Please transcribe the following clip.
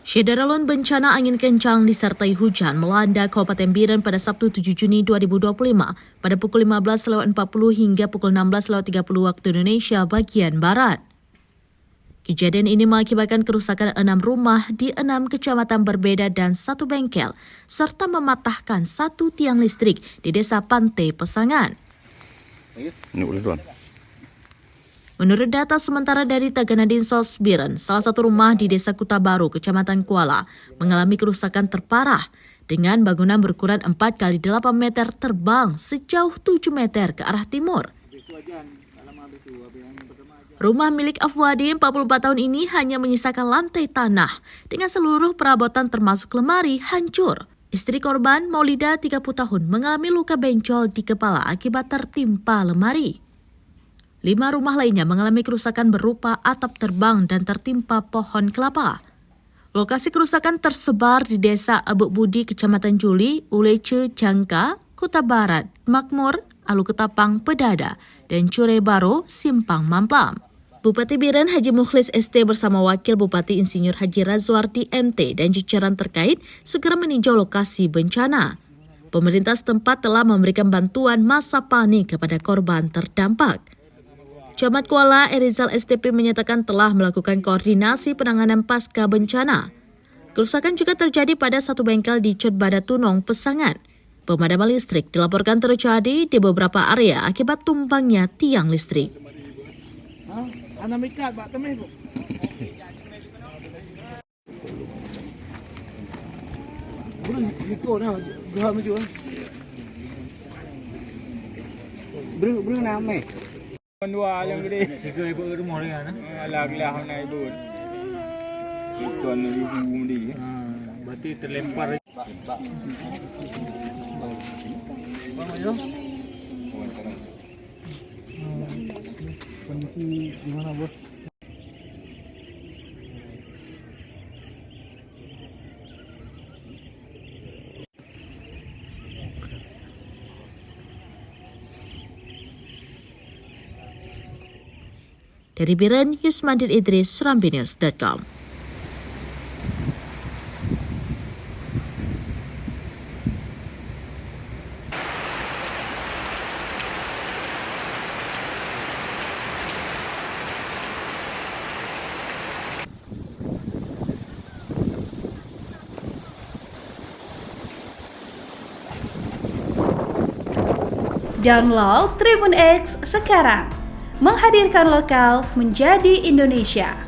Syederalun bencana angin kencang disertai hujan melanda Kabupaten Biren pada Sabtu 7 Juni 2025 pada pukul 15.40 hingga pukul 16.30 waktu Indonesia bagian Barat. Kejadian ini mengakibatkan kerusakan 6 rumah di 6 kecamatan berbeda dan 1 bengkel, serta mematahkan 1 tiang listrik di Desa Pantai Pesangan. Menurut data sementara dari Tagana Dinsos Biren, salah satu rumah di Desa Kuta Baru, Kecamatan Kuala, mengalami kerusakan terparah dengan bangunan berukuran 4x8 meter terbang sejauh 7 meter ke arah timur. Rumah milik Afwadi 44 tahun ini hanya menyisakan lantai tanah dengan seluruh perabotan termasuk lemari hancur. Istri korban, Maulida 30 tahun, mengalami luka bencol di kepala akibat tertimpa lemari. 5 rumah lainnya mengalami kerusakan berupa atap terbang dan tertimpa pohon kelapa. Lokasi kerusakan tersebar di Desa Abuk Budi, Kecamatan Juli, Ulece, Jangka, Kuta Barat, Makmur, Alu Ketapang, Pedada, dan Cure Baro, Simpang Mamplam. Bupati Biren Haji Mukhlis ST bersama Wakil Bupati Insinyur Haji Razwardi MT dan jajaran terkait segera meninjau lokasi bencana. Pemerintah setempat telah memberikan bantuan masa panik kepada korban terdampak. Camat Kuala Erizal STP menyatakan telah melakukan koordinasi penanganan pasca bencana. Kerusakan juga terjadi pada 1 bengkel di Cetbada Tunong, Pesangan. Pemadaman listrik dilaporkan terjadi di beberapa area akibat tumbangnya tiang listrik. Dua yang gede. Tiga ikut rumah dia kan? Alah naik ibu. Tuan ibu dia. Berarti terlempar. Bang ayo. Kondisi gimana, Bos? Dari Biren, Yusmandin Idris, SerambiNews.com. Download Tribun X sekarang, menghadirkan lokal menjadi Indonesia.